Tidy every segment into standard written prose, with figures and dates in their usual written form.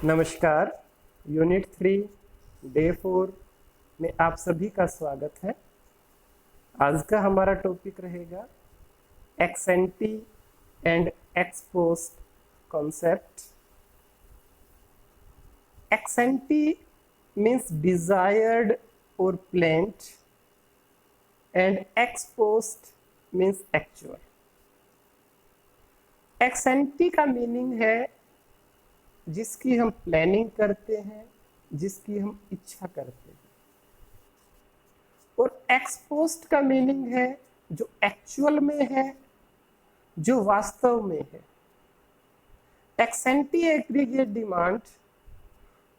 नमस्कार। Unit 3 day 4 में आप सभी का स्वागत है। आज का हमारा टॉपिक रहेगा ex ante and ex post concept. Ex ante means desired और planned and ex post means actual. Ex ante का मीनिंग है जिसकी हम प्लानिंग करते हैं, जिसकी हम इच्छा करते हैं, और एक्स पोस्ट का मीनिंग है जो एक्चुअल में है, जो वास्तव में है। एक्स एंटी एग्रीगेट डिमांड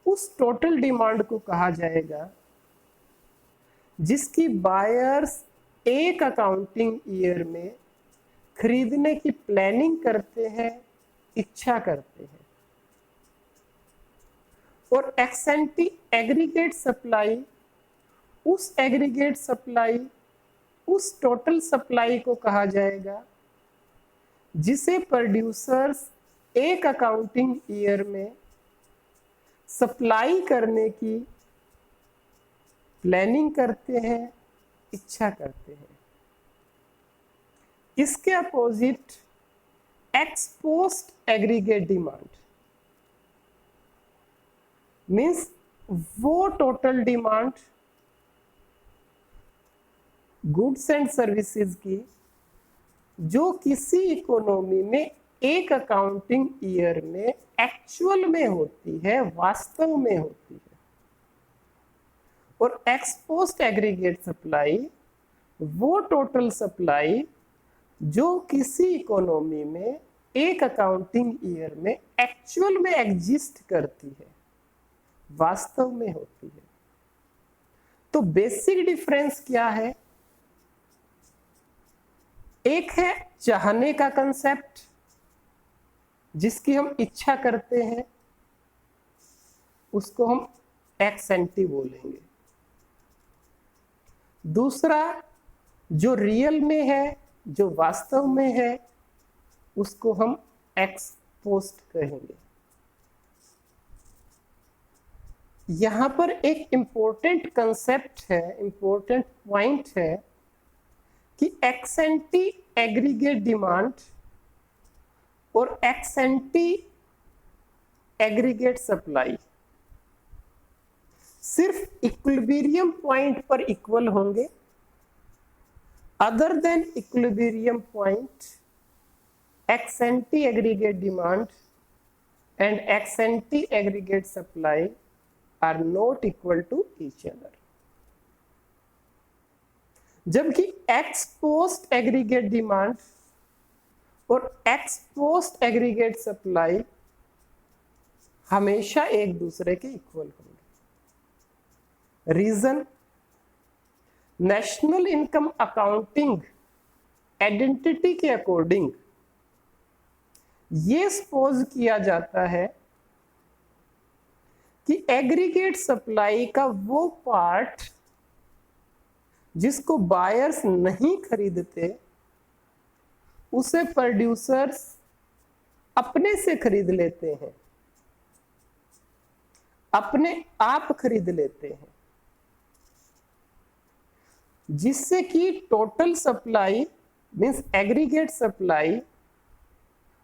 उस टोटल डिमांड को कहा जाएगा जिसकी बायर्स एक अकाउंटिंग ईयर में खरीदने की प्लानिंग करते हैं, इच्छा करते हैं। और एक्स एंटी एग्रीगेट सप्लाई उस एग्रीगेट सप्लाई, उस टोटल सप्लाई को कहा जाएगा जिसे प्रोड्यूसर्स एक अकाउंटिंग ईयर में सप्लाई करने की प्लानिंग करते हैं, इच्छा करते हैं। इसके opposite ex post aggregate demand means वो total demand goods and services की जो किसी इकोनॉमी में एक अकाउंटिंग ईयर में एक्चुअल में होती है, वास्तव में होती है। और एक्स पोस्ट एग्रीगेट सप्लाई वो टोटल सप्लाई जो किसी इकोनॉमी में एक अकाउंटिंग ईयर में एक्चुअल में एग्जिस्ट करती है, वास्तव में होती है। तो बेसिक डिफरेंस क्या है? एक है चाहने का कंसेप्ट जिसकी हम इच्छा करते हैं, उसको हम एक्स एंटी बोलेंगे। दूसरा जो रियल में है, जो वास्तव में है, उसको हम एक्स पोस्ट कहेंगे। यहां पर एक इंपॉर्टेंट कंसेप्ट है, इंपॉर्टेंट पॉइंट है कि एक्स एंटी एग्रीगेट डिमांड और एक्स एंटी एग्रीगेट सप्लाई सिर्फ इक्विलिब्रियम पॉइंट पर इक्वल होंगे। Other than equilibrium point, ex ante aggregate demand and ex ante aggregate supply are not equal to each other. जबकि ex post aggregate demand और ex post aggregate supply हमेशा एक दूसरे के equal होंगे। Reason, national income accounting identity के according ये suppose किया जाता है कि एग्रीगेट सप्लाई का वो पार्ट जिसको बायर्स नहीं खरीदते उसे प्रोड्यूसर्स अपने से खरीद लेते हैं, अपने आप खरीद लेते हैं, जिससे कि total supply means aggregate supply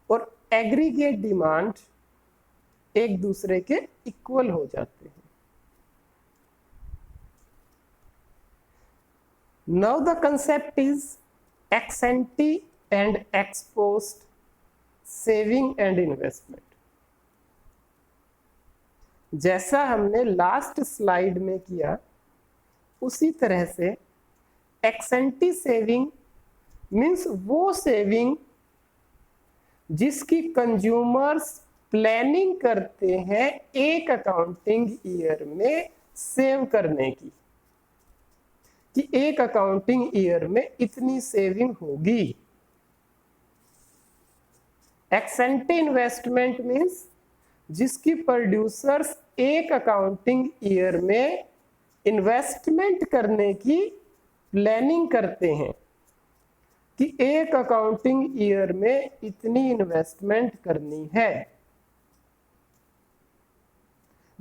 और एग्रीगेट डिमांड एक दूसरे के इक्वल हो जाते हैं। Now the concept is ex ante and ex post saving and investment। जैसा हमने लास्ट स्लाइड में किया उसी तरह से ex ante सेविंग मीन्स वो सेविंग जिसकी कंज्यूमर्स प्लानिंग करते हैं एक अकाउंटिंग ईयर में सेव करने की, कि एक अकाउंटिंग ईयर में इतनी सेविंग होगी। एक्स एंटे इन्वेस्टमेंट मीन्स जिसकी प्रोड्यूसर्स एक अकाउंटिंग ईयर में इन्वेस्टमेंट करने की प्लानिंग करते हैं कि एक अकाउंटिंग ईयर में इतनी इन्वेस्टमेंट करनी है।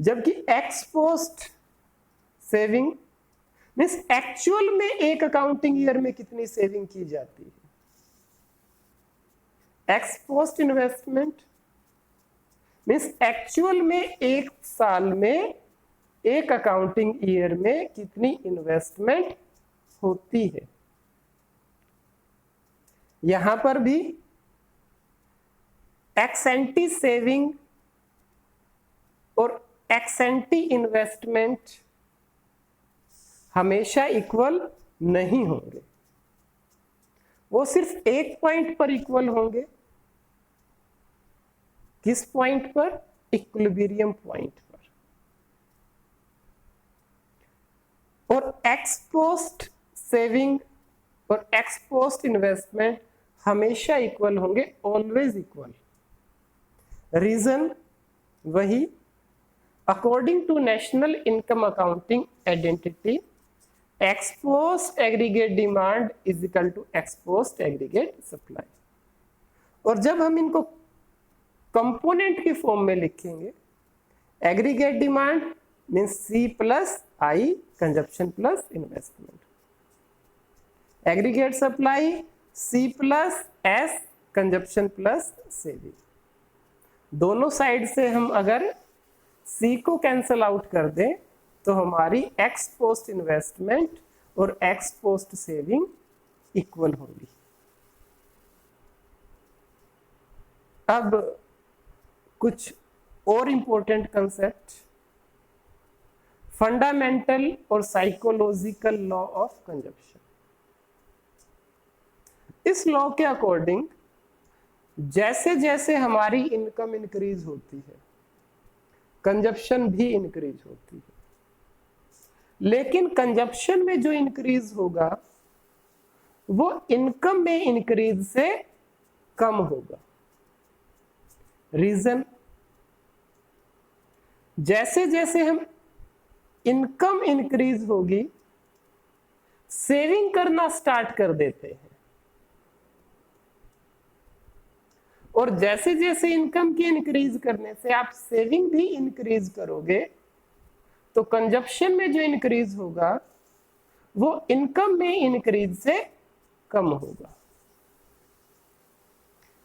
जबकि ex post saving means actual में एक अकाउंटिंग ईयर में कितनी सेविंग की जाती है। X post investment means actual में एक साल में एक अकाउंटिंग ईयर में कितनी इन्वेस्टमेंट होती है। यहां पर भी एक्स एंटी सेविंग और एक्स एंटी इन्वेस्टमेंट हमेशा इक्वल नहीं होंगे, वो सिर्फ एक पॉइंट पर इक्वल होंगे। किस पॉइंट पर? इक्विलिब्रियम पॉइंट पर। और एक्स पोस्ट सेविंग और एक्स पोस्ट इन्वेस्टमेंट हमेशा इक्वल होंगे, ऑलवेज इक्वल। रीजन वही, according to national income accounting identity ex post aggregate demand is equal to ex post aggregate supply. और जब हम इनको कंपोनेंट की फॉर्म में लिखेंगे, aggregate demand means C plus I consumption plus investment, aggregate supply C plus S consumption plus saving. दोनों side से हम अगर सी को कैंसल आउट कर दें तो हमारी एक्स पोस्ट इन्वेस्टमेंट और एक्स पोस्ट सेविंग इक्वल होगी। अब कुछ और इंपॉर्टेंट कंसेप्ट, फंडामेंटल और साइकोलॉजिकल लॉ ऑफ कंजप्शन। इस लॉ के अकॉर्डिंग जैसे जैसे हमारी इनकम इंक्रीज होती है, कंजप्शन भी इंक्रीज होती है। लेकिन कंजप्शन में जो इंक्रीज होगा वो इनकम में इंक्रीज से कम होगा। रीजन, जैसे जैसे हम इनकम इंक्रीज होगी सेविंग करना स्टार्ट कर देते हैं, और जैसे जैसे इनकम की इंक्रीज करने से आप सेविंग भी इंक्रीज करोगे तो कंजप्शन में जो इंक्रीज होगा वो इनकम में इंक्रीज से कम होगा।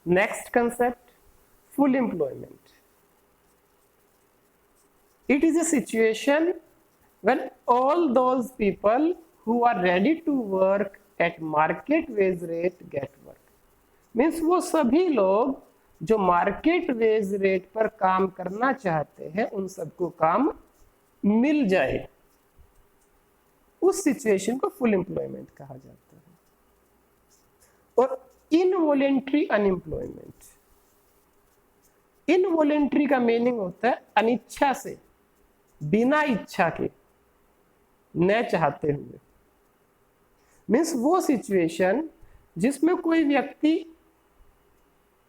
Next concept, full employment. It is a situation when all those people who are ready to work at market wage rate get work। Means वो सभी लोग जो मार्केट वेज रेट पर काम करना चाहते हैं उन सबको काम मिल जाए, उस सिचुएशन को फुल एम्प्लॉयमेंट कहा जाता है। और इनवॉलेंट्री अनएम्प्लॉयमेंट, इनवॉलेंट्री का मीनिंग होता है अनिच्छा से, बिना इच्छा के, न चाहते हुए। मीन्स वो सिचुएशन जिसमें कोई व्यक्ति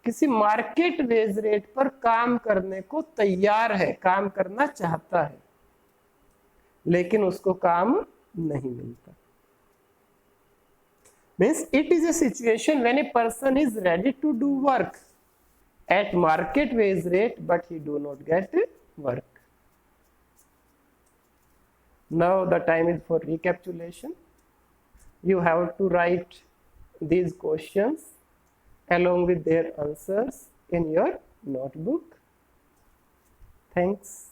किसी मार्केट वेज रेट पर काम करने को तैयार है, काम करना चाहता है, लेकिन उसको काम नहीं मिलता। Means it is a situation when a person is ready to do work at market wage rate but he do not get work. Now the time is for recapitulation. You have to write these questions along with their answers in your notebook. Thanks.